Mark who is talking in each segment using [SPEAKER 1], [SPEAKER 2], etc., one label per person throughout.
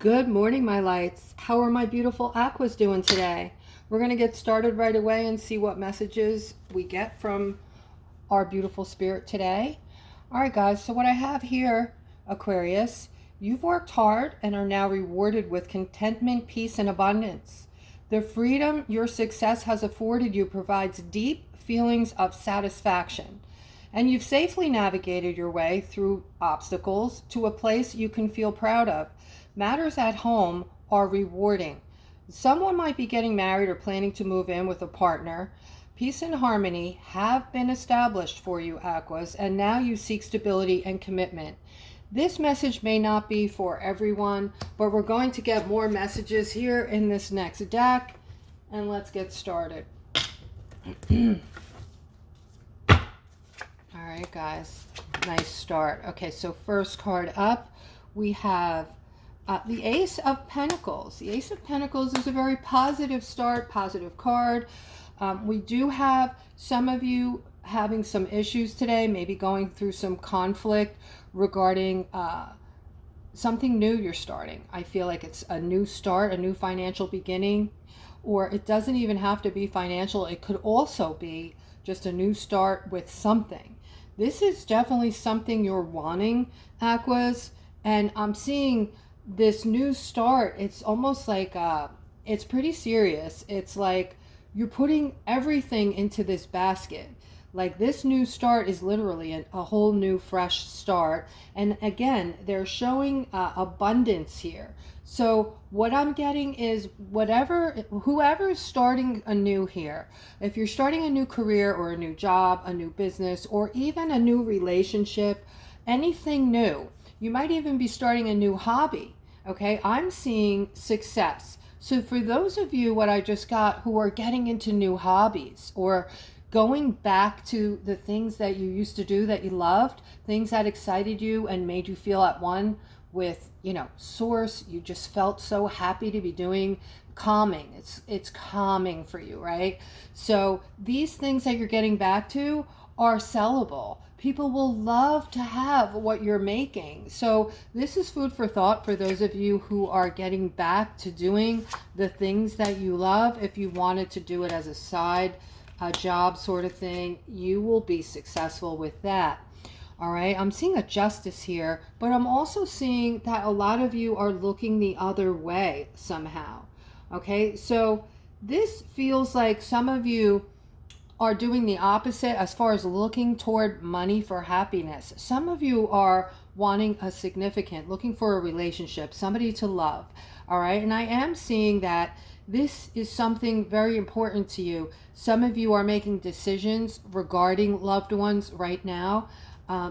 [SPEAKER 1] Good morning, my lights. How are my beautiful aquas doing today? We're going to get started right away and see what messages we get from our beautiful spirit today. All right, guys, so what I have here, Aquarius, you've worked hard and are now rewarded with contentment, peace, and abundance. The freedom your success has afforded you provides deep feelings of satisfaction. And you've safely navigated your way through obstacles to a place you can feel proud of. Matters at home are rewarding. Someone might be getting married or planning to move in with a partner. Peace and harmony have been established for you, Aquas, and now you seek stability and commitment. This message may not be for everyone, but we're going to get more messages here in this next deck, and let's get started. All right, guys, nice start. Okay, so first card up, we have the Ace of Pentacles. The Ace of Pentacles is a very positive start, positive card. We do have some of you having some issues today, maybe going through some conflict regarding something new you're starting. I feel like it's a new start, a new financial beginning, or it doesn't even have to be financial. It could also be just a new start with something. This is definitely something you're wanting, Aquas, and I'm seeing this new start. It's almost like it's pretty serious. It's like you're putting everything into this basket. Like this new start is literally a whole new fresh start. And again, they're showing abundance here. So what I'm getting is whoever's starting anew here, if you're starting a new career or a new job, a new business, or even a new relationship, anything new, you might even be starting a new hobby. Okay, I'm seeing success. So for those of you, what I just got, who are getting into new hobbies or going back to the things that you used to do that you loved, things that excited you and made you feel at one with, source, you just felt so happy to be doing, calming. It's calming for you, right? So these things that you're getting back to are sellable. People will love to have what you're making. So this is food for thought for those of you who are getting back to doing the things that you love. If you wanted to do it as a side job sort of thing, you will be successful with that. All right, I'm seeing a justice here, but I'm also seeing that a lot of you are looking the other way somehow. Okay, so this feels like some of you are doing the opposite as far as looking toward money for happiness. Some of you are wanting a significant, looking for a relationship, somebody to love. All right, and I am seeing that this is something very important to you. Some of you are making decisions regarding loved ones right now,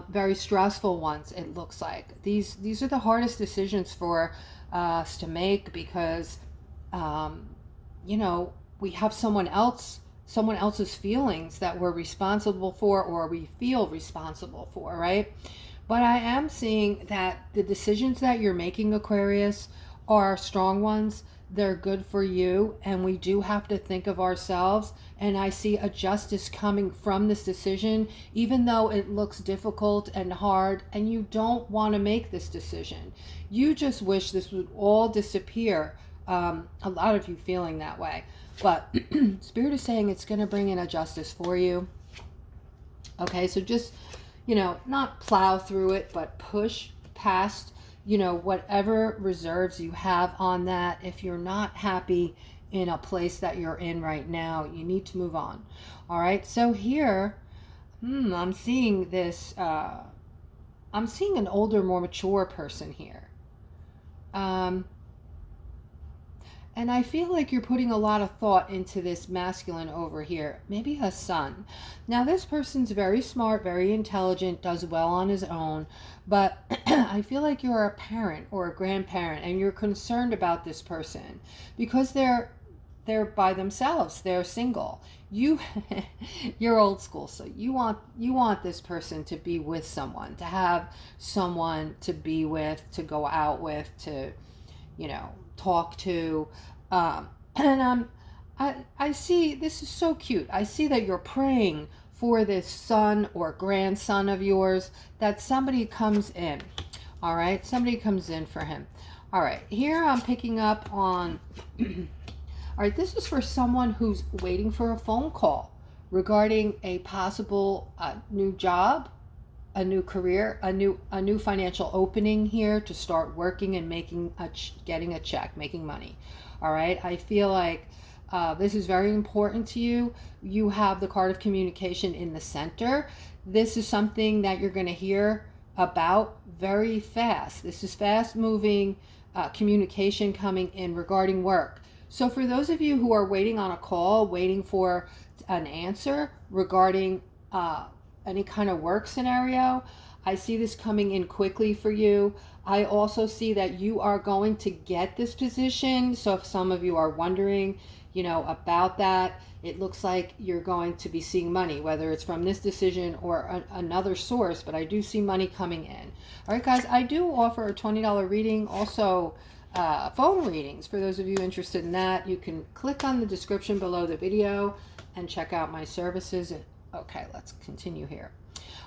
[SPEAKER 1] very stressful ones, it looks like. These are the hardest decisions for us to make because, we have someone else's feelings that we're responsible for or we feel responsible for, right? But I am seeing that the decisions that you're making, Aquarius, are strong ones. They're good for you, and we do have to think of ourselves. And I see a justice coming from this decision, even though it looks difficult and hard, and you don't want to make this decision. You just wish this would all disappear. A lot of you feeling that way. But Spirit is saying it's going to bring in a justice for you. Okay, so just, not plow through it, but push past, whatever reserves you have on that. If you're not happy in a place that you're in right now, you need to move on. All right, so here, I'm seeing this, I'm seeing an older, more mature person here. And I feel like you're putting a lot of thought into this masculine over here, maybe a son. Now, this person's very smart, very intelligent, does well on his own, but I feel like you're a parent or a grandparent and you're concerned about this person because they're by themselves, they're single. You're old school, so you want this person to be with someone, to have someone to be with, to go out with, to talk to, and I see, this is so cute. I see that you're praying for this son or grandson of yours, that somebody comes in. All right, somebody comes in for him. All right, here I'm picking up on, all right, this is for someone who's waiting for a phone call regarding a possible new job, a new career, a new financial opening here to start working and making getting a check, making money. All right, I feel like this is very important to you. You have the card of communication in the center. This is something that you're going to hear about very fast. This is fast moving communication coming in regarding work. So for those of you who are waiting on a call, waiting for an answer regarding any kind of work scenario, I see this coming in quickly for you. I also see that you are going to get this position. So if some of you are wondering, about that, it looks like you're going to be seeing money, whether it's from this decision or another source, but I do see money coming in. All right, guys, I do offer a $20 reading, also phone readings. For those of you interested in that, you can click on the description below the video and check out my services. Okay, let's continue here.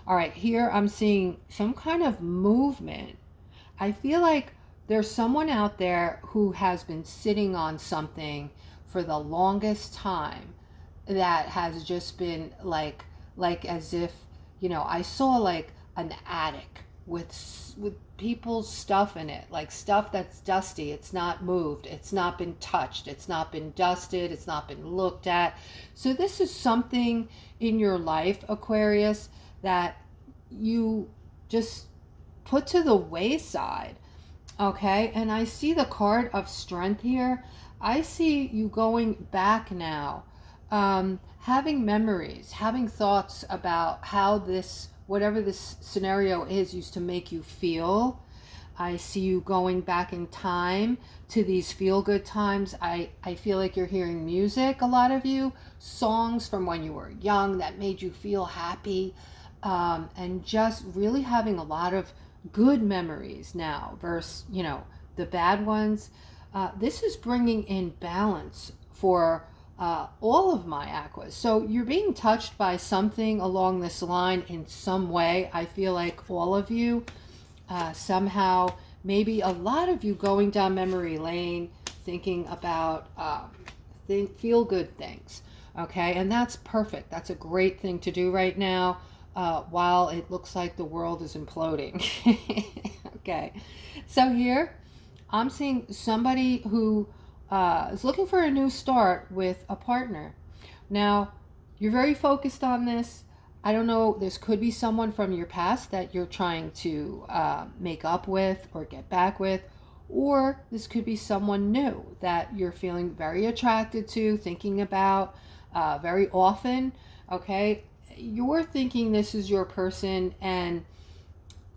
[SPEAKER 1] All right, here I'm seeing some kind of movement. I feel like there's someone out there who has been sitting on something for the longest time that has just been like as if, I saw like an attic with people's stuff in it, like stuff that's dusty. It's not moved, it's not been touched, it's not been dusted, it's not been looked at. So this is something in your life, Aquarius, that you just put to the wayside. Okay, and I see the card of strength here. I see you going back now, having memories, having thoughts about how this, whatever this scenario is, used to make you feel. I see you going back in time to these feel-good times. I feel like you're hearing music, a lot of you, songs from when you were young that made you feel happy, and just really having a lot of good memories now versus, the bad ones. This is bringing in balance for all of my aquas. So you're being touched by something along this line in some way. I feel like all of you somehow, maybe a lot of you going down memory lane, thinking about feel good things. Okay, and that's perfect. That's a great thing to do right now while it looks like the world is imploding. Okay, so here I'm seeing somebody who is looking for a new start with a partner. Now, you're very focused on this. I don't know, this could be someone from your past that you're trying to make up with or get back with, or this could be someone new that you're feeling very attracted to, thinking about very often. Okay, you're thinking this is your person and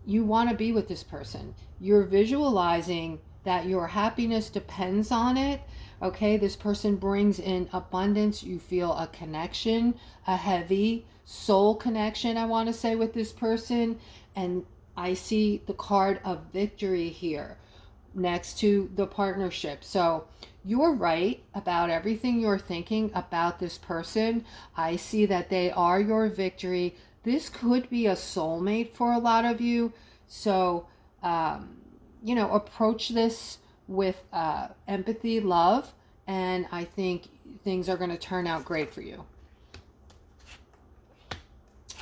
[SPEAKER 1] you want to be with this person. You're visualizing that your happiness depends on it. Okay, this person brings in abundance. You feel a connection, a heavy soul connection, I want to say, with this person. And I see the card of victory here next to the partnership. So you're right about everything you're thinking about this person. I see that they are your victory. This could be a soulmate for a lot of you. So approach this with empathy, love, and I think things are going to turn out great for you.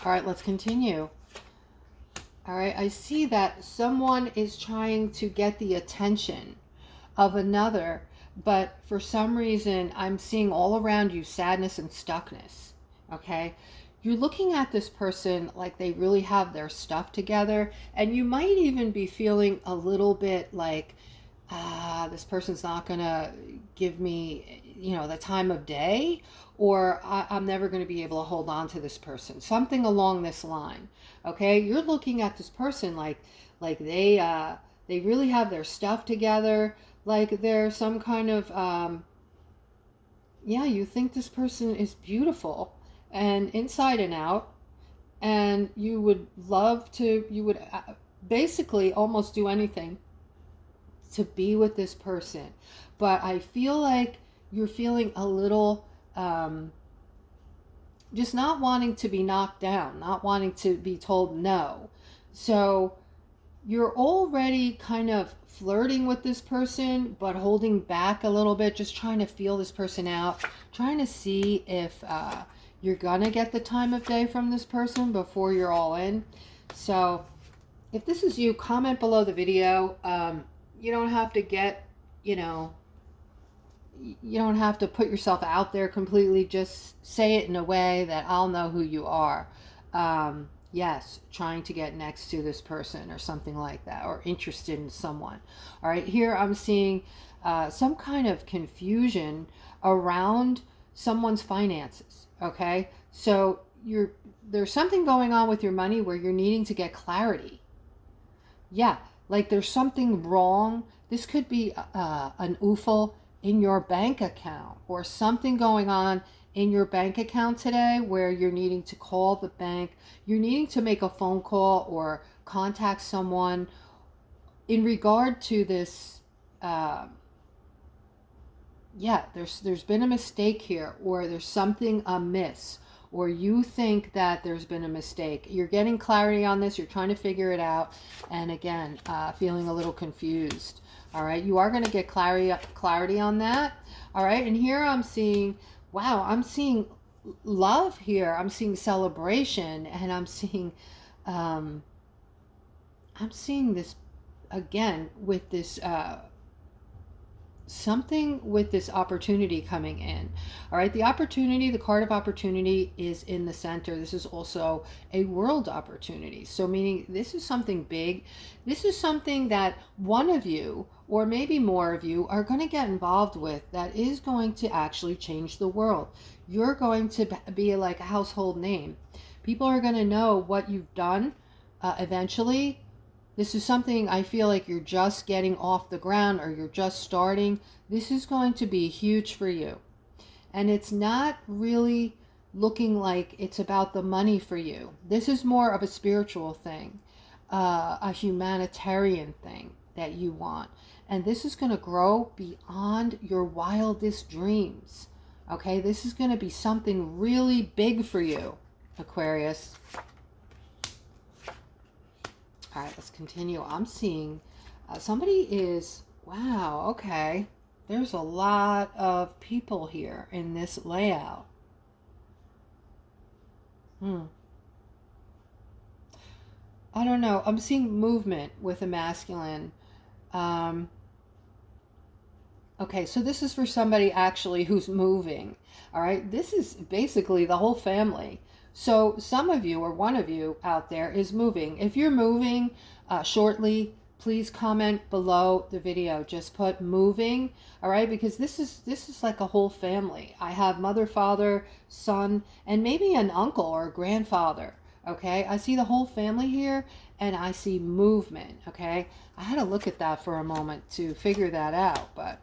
[SPEAKER 1] All right, let's continue. All right, I see that someone is trying to get the attention of another, but for some reason, I'm seeing all around you sadness and stuckness. Okay, you're looking at this person like they really have their stuff together, and you might even be feeling a little bit like, this person's not gonna give me, the time of day, or I'm never going to be able to hold on to this person. Something along this line. Okay, you're looking at this person like they really have their stuff together, like they're some kind of you think this person is beautiful and inside and out, and you would basically almost do anything to be with this person. But I feel like you're feeling a little just not wanting to be knocked down, not wanting to be told no. So you're already kind of flirting with this person, but holding back a little bit, just trying to feel this person out, trying to see if you're gonna get the time of day from this person before you're all in. So if this is you, comment below the video. You don't have to get, you don't have to put yourself out there completely. Just say it in a way that I'll know who you are. Yes, trying to get next to this person or something like that, or interested in someone. All right, here I'm seeing some kind of confusion around someone's finances. Okay, so there's something going on with your money where you're needing to get clarity. Yeah, like there's something wrong. This could be an UFO in your bank account, or something going on in your bank account today where you're needing to call the bank. You're needing to make a phone call or contact someone in regard to this. Yeah, there's been a mistake here, or there's something amiss, or you think that there's been a mistake. You're getting clarity on this. You're trying to figure it out. And again, feeling a little confused. All right, you are going to get clarity on that. All right, and here I'm seeing, wow, I'm seeing love here. I'm seeing celebration, and I'm seeing this again with this something with this opportunity coming in. All right, the opportunity, the card of opportunity is in the center. This is also a world opportunity. So meaning this is something big. This is something that one of you, or maybe more of you, are going to get involved with that is going to actually change the world. You're going to be like a household name. People are going to know what you've done eventually. This is something I feel like you're just getting off the ground, or you're just starting. This is going to be huge for you. And it's not really looking like it's about the money for you. This is more of a spiritual thing, a humanitarian thing that you want. And this is going to grow beyond your wildest dreams. Okay, this is going to be something really big for you, Aquarius. All right, let's continue. I'm seeing somebody is, wow, okay. There's a lot of people here in this layout. I don't know. I'm seeing movement with a masculine. Okay, so this is for somebody actually who's moving. All right, this is basically the whole family. So some of you, or one of you out there, is moving. If you're moving shortly, please comment below the video. Just put moving, all right? Because this is like a whole family. I have mother, father, son, and maybe an uncle or a grandfather, okay? I see the whole family here, and I see movement, okay? I had to look at that for a moment to figure that out, but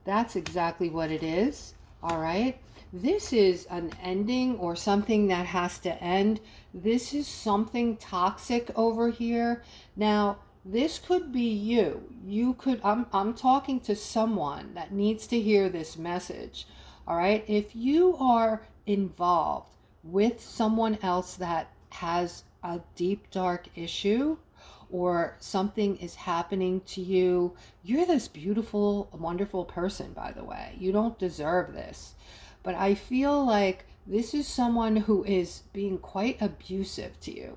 [SPEAKER 1] that's exactly what it is, all right? This is an ending, or something that has to end. This is something toxic over here. Now, this could be you. You could, I'm talking to someone that needs to hear this message. All right. If you are involved with someone else that has a deep, dark issue, or something is happening to you, you're this beautiful, wonderful person, by the way. You don't deserve this. But I feel like this is someone who is being quite abusive to you.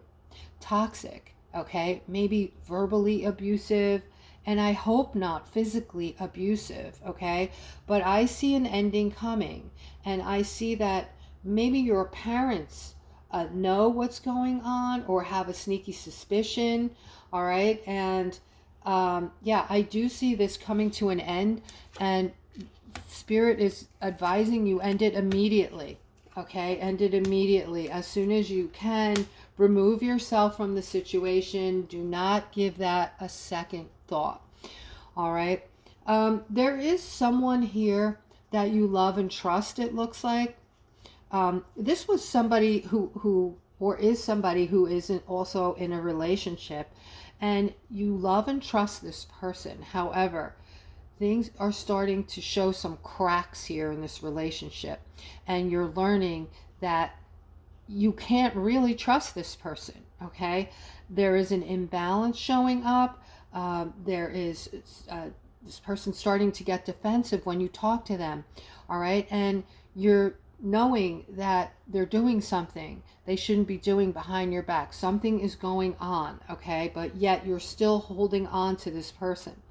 [SPEAKER 1] Toxic, okay? Maybe verbally abusive, and I hope not physically abusive, okay? But I see an ending coming, and I see that maybe your parents know what's going on, or have a sneaky suspicion, all right? And yeah, I do see this coming to an end, and Spirit is advising you end it immediately, okay? End it immediately. As soon as you can, remove yourself from the situation. Do not give that a second thought, all right? There is someone here that you love and trust, it looks like. This was somebody who is somebody who isn't also in a relationship, and you love and trust this person. However, things are starting to show some cracks here in this relationship, and you're learning that you can't really trust this person, okay? there is an imbalance showing up. There is this person starting to get defensive when you talk to them. All right. And you're knowing that they're doing something they shouldn't be doing behind your back. Something is going on. Okay. But yet you're still holding on to this person.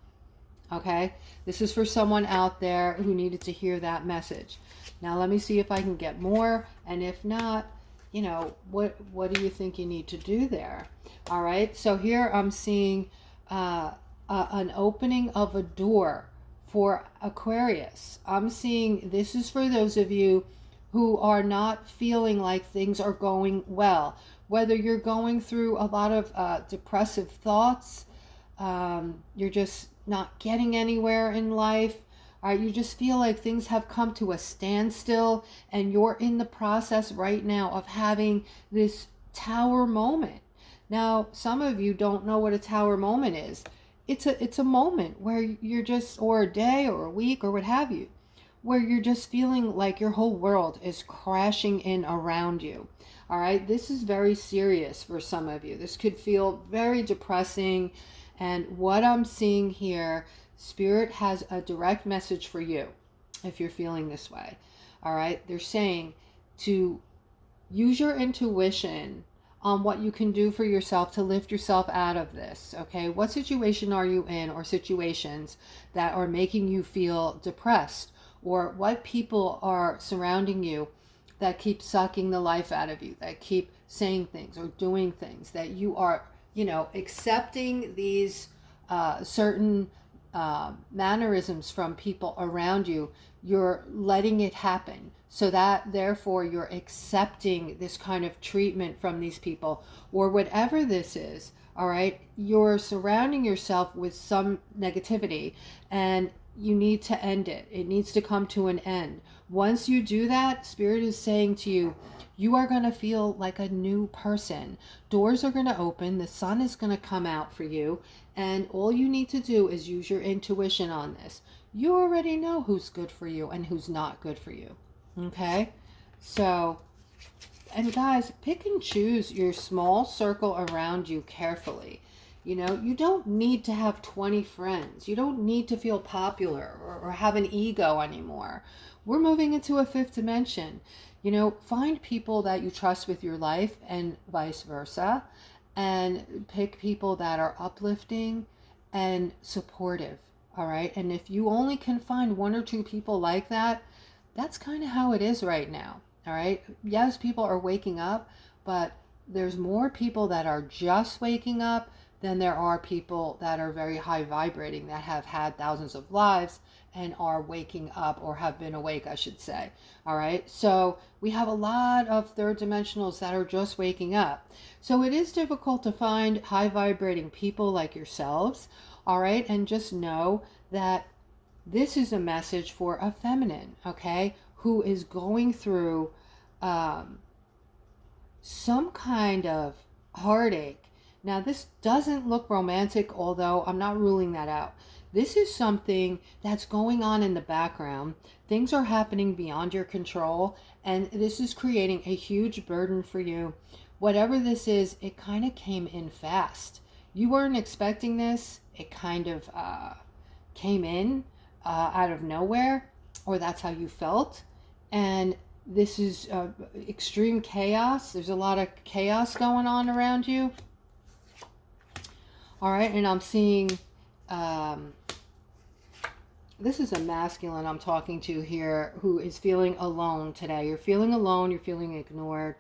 [SPEAKER 1] Okay. This is for someone out there who needed to hear that message. Now let me see if I can get more. And if not, you know, what do you think you need to do there? All right. So here I'm seeing an opening of a door for Aquarius. I'm seeing this is for those of you who are not feeling like things are going well. Whether you're going through a lot of depressive thoughts, you're just not getting anywhere in life. All right, you just feel like things have come to a standstill, and you're in the process right now of having this tower moment. Now, some of you don't know what a tower moment is. It's a moment where you're just, or a day or a week or what have you, where you're just feeling like your whole world is crashing in around you. All right, this is very serious for some of you. This could feel very depressing. And what I'm seeing here, Spirit has a direct message for you if you're feeling this way. All right, they're saying to use your intuition on what you can do for yourself to lift yourself out of this. Okay, what situation are you in, or situations that are making you feel depressed, or what people are surrounding you that keep sucking the life out of you, that keep saying things or doing things that you are, you know, accepting these certain mannerisms from people around you. You're letting it happen, so that therefore you're accepting this kind of treatment from these people, or whatever this is. All right, you're surrounding yourself with some negativity, and you need to end it. It needs to come to an end. Once you do that, Spirit is saying to you, you are going to feel like a new person. Doors are going to open. The sun is going to come out for you. And all you need to do is use your intuition on this. You already know who's good for you and who's not good for you. Okay? So, and guys, pick and choose your small circle around you carefully. You know, you don't need to have 20 friends. You don't need to feel popular or have an ego anymore. We're moving into a fifth dimension. You know, find people that you trust with your life and vice versa, and pick people that are uplifting and supportive. All right. And if you only can find one or two people like that, that's kind of how it is right now. All right. Yes, people are waking up, but there's more people that are just waking up than there are people that are very high vibrating, that have had thousands of lives and are waking up, or have been awake, I should say. All right. So we have a lot of third dimensionals that are just waking up. So it is difficult to find high vibrating people like yourselves. All right. And just know that this is a message for a feminine, okay, who is going through some kind of heartache. Now, this doesn't look romantic, although I'm not ruling that out. This is something that's going on in the background. Things are happening beyond your control, and this is creating a huge burden for you. Whatever this is, it kind of came in fast. You weren't expecting this. It kind of came in out of nowhere, or that's how you felt. And this is extreme chaos. There's a lot of chaos going on around you. All right, and I'm seeing, this is a masculine I'm talking to here who is feeling alone today. You're feeling alone, you're feeling ignored,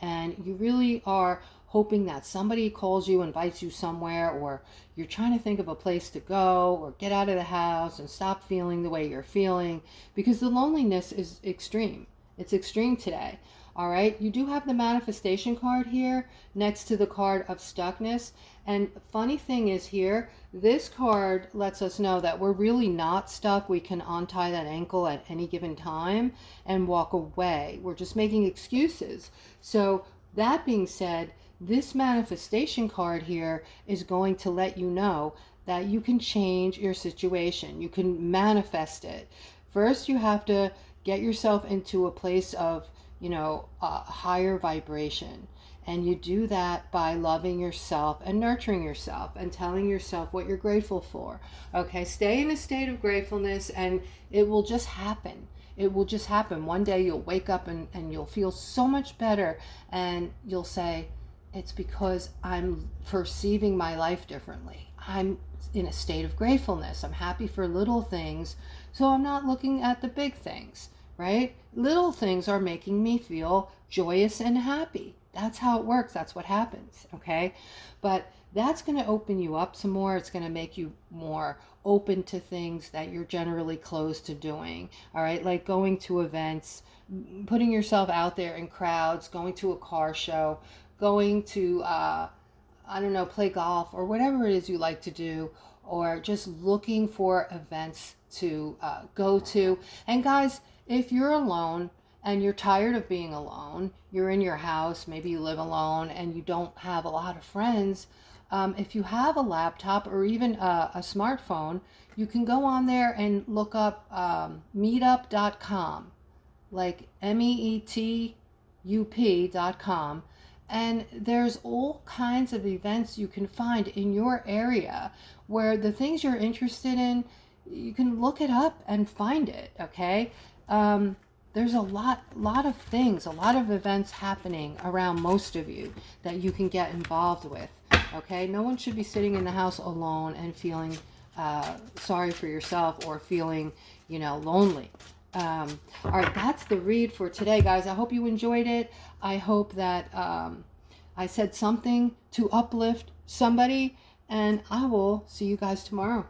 [SPEAKER 1] and you really are hoping that somebody calls you, invites you somewhere, or you're trying to think of a place to go or get out of the house and stop feeling the way you're feeling, because the loneliness is extreme. It's extreme today. All right, you do have the manifestation card here next to the card of stuckness. And funny thing is here, this card lets us know that we're really not stuck. We can untie that ankle at any given time and walk away. We're just making excuses. So that being said, this manifestation card here is going to let you know that you can change your situation. You can manifest it. First, you have to get yourself into a place of, you know, higher vibration. And you do that by loving yourself and nurturing yourself and telling yourself what you're grateful for. Okay, stay in a state of gratefulness and it will just happen. It will just happen. One day you'll wake up and you'll feel so much better, and you'll say, it's because I'm perceiving my life differently. I'm in a state of gratefulness. I'm happy for little things, so I'm not looking at the big things, right? Little things are making me feel joyous and happy. That's how it works. That's what happens, okay? But that's going to open you up some more. It's going to make you more open to things that you're generally closed to doing, all right? Like going to events, putting yourself out there in crowds, going to a car show, going to, I don't know, play golf or whatever it is you like to do, or just looking for events to go to. And guys, if you're alone and you're tired of being alone, you're in your house, maybe you live alone and you don't have a lot of friends, if you have a laptop or even a smartphone, you can go on there and look up meetup.com, like meetup.com. And there's all kinds of events you can find in your area where the things you're interested in, you can look it up and find it, okay? There's a lot of things, a lot of events happening around most of you that you can get involved with, okay? No one should be sitting in the house alone and feeling sorry for yourself or feeling, lonely. All right, that's the read for today, guys. I hope you enjoyed it. I hope that I said something to uplift somebody, and I will see you guys tomorrow.